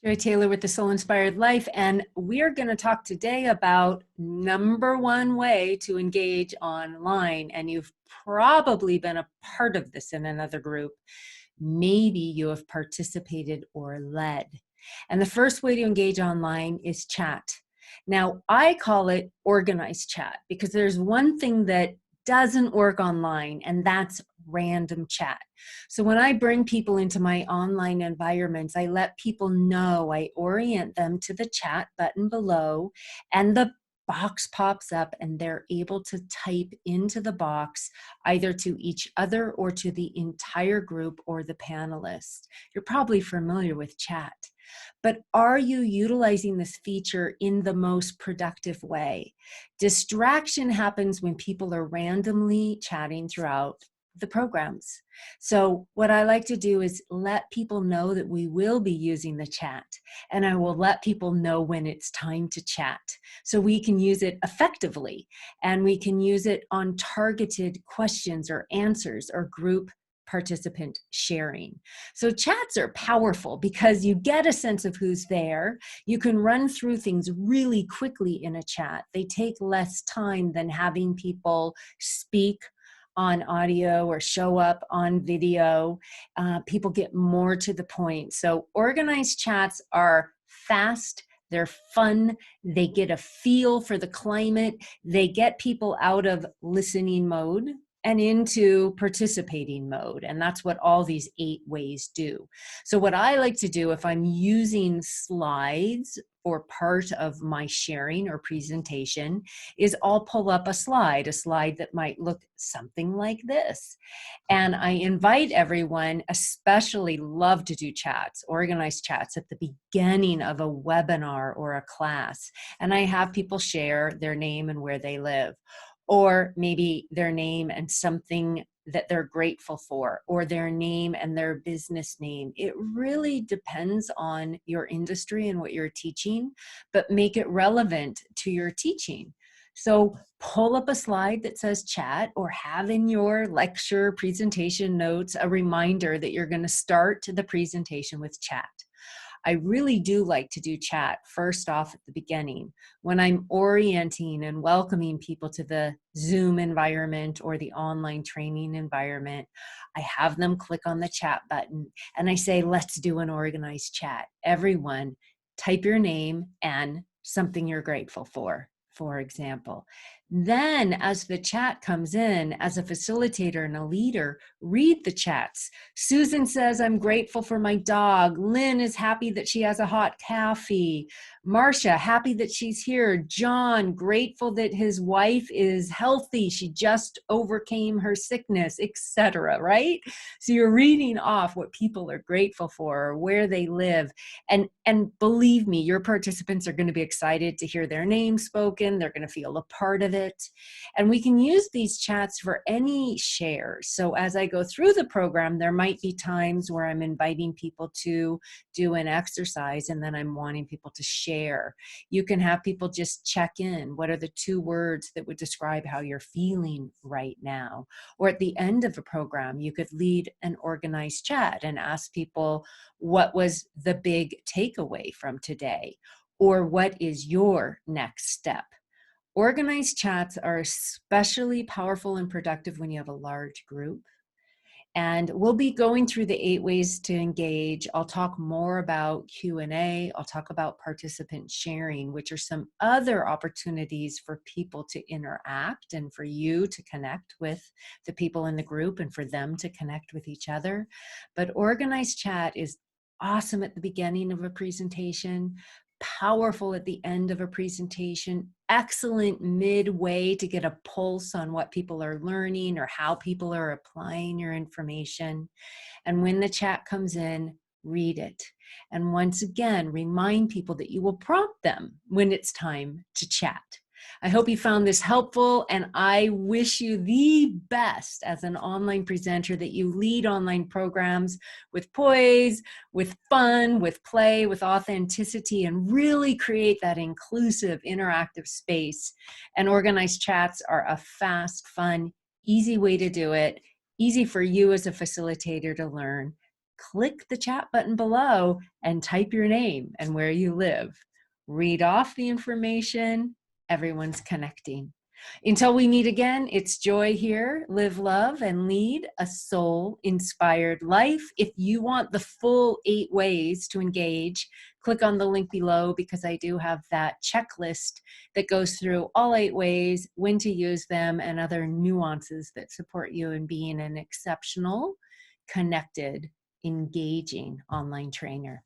Joy Taylor with the Soul Inspired Life, and we are going to talk today about number one way to engage online. And you've probably been a part of this in another group. Maybe you have participated or led. And the first way to engage online is chat. Now, I call it organized chat because there's one thing that doesn't work online, and that's random chat. So when I bring people into my online environments, I let people know, I orient them to the chat button below, and the box pops up and they're able to type into the box either to each other or to the entire group or the panelists. You're probably familiar with chat. But are you utilizing this feature in the most productive way? Distraction happens when people are randomly chatting throughout the programs. So what I like to do is let people know that we will be using the chat, and I will let people know when it's time to chat so we can use it effectively, and we can use it on targeted questions or answers or group participant sharing. So chats are powerful because you get a sense of who's there. You can run through things really quickly in a chat. They take less time than having people speak on audio or show up on video. People get more to the point. So organized chats are fast, they're fun, they get a feel for the climate, they get people out of listening mode and into participating mode. And that's what all these 8 ways do. So what I like to do if I'm using slides for part of my sharing or presentation is I'll pull up a slide that might look something like this. And I invite everyone, especially love to do chats, organized chats at the beginning of a webinar or a class. And I have people share their name and where they live, or maybe their name and something that they're grateful for, or their name and their business name. It really depends on your industry and what you're teaching, but make it relevant to your teaching. So pull up a slide that says chat, or have in your lecture presentation notes a reminder that you're going to start the presentation with chat. I really do like to do chat first off at the beginning when I'm orienting and welcoming people to the Zoom environment or the online training environment. I have them click on the chat button and I say, let's do an organized chat. Everyone, type your name and something you're grateful for example. Then as the chat comes in, as a facilitator and a leader, read the chats. Susan says, I'm grateful for my dog. Lynn is happy that she has a hot coffee. Marcia, happy that she's here. John, grateful that his wife is healthy. She just overcame her sickness, etc. Right? So you're reading off what people are grateful for, or where they live. And believe me, your participants are going to be excited to hear their name spoken. They're going to feel a part of it. And we can use these chats for any shares. So as I go through the program, there might be times where I'm inviting people to do an exercise and then I'm wanting people to share. You can have people just check in. What are the 2 words that would describe how you're feeling right now? Or at the end of a program, you could lead an organized chat and ask people, what was the big takeaway from today? Or what is your next step? Organized chats are especially powerful and productive when you have a large group. And we'll be going through the 8 ways to engage. I'll talk more about Q&A. I'll talk about participant sharing, which are some other opportunities for people to interact and for you to connect with the people in the group and for them to connect with each other. But organized chat is awesome at the beginning of a presentation, powerful at the end of a presentation, excellent midway to get a pulse on what people are learning or how people are applying your information. And when the chat comes in, read it. And once again, remind people that you will prompt them when it's time to chat. I hope you found this helpful, and I wish you the best as an online presenter, that you lead online programs with poise, with fun, with play, with authenticity, and really create that inclusive, interactive space. And organized chats are a fast, fun, easy way to do it, easy for you as a facilitator to learn. click the chat button below and type your name and where you live. Read off the information. Everyone's connecting. Until we meet again, it's Joy here. Live, love, and lead a soul-inspired life. If you want the full 8 ways to engage, click on the link below, because I do have that checklist that goes through all 8 ways, when to use them, and other nuances that support you in being an exceptional, connected, engaging online trainer.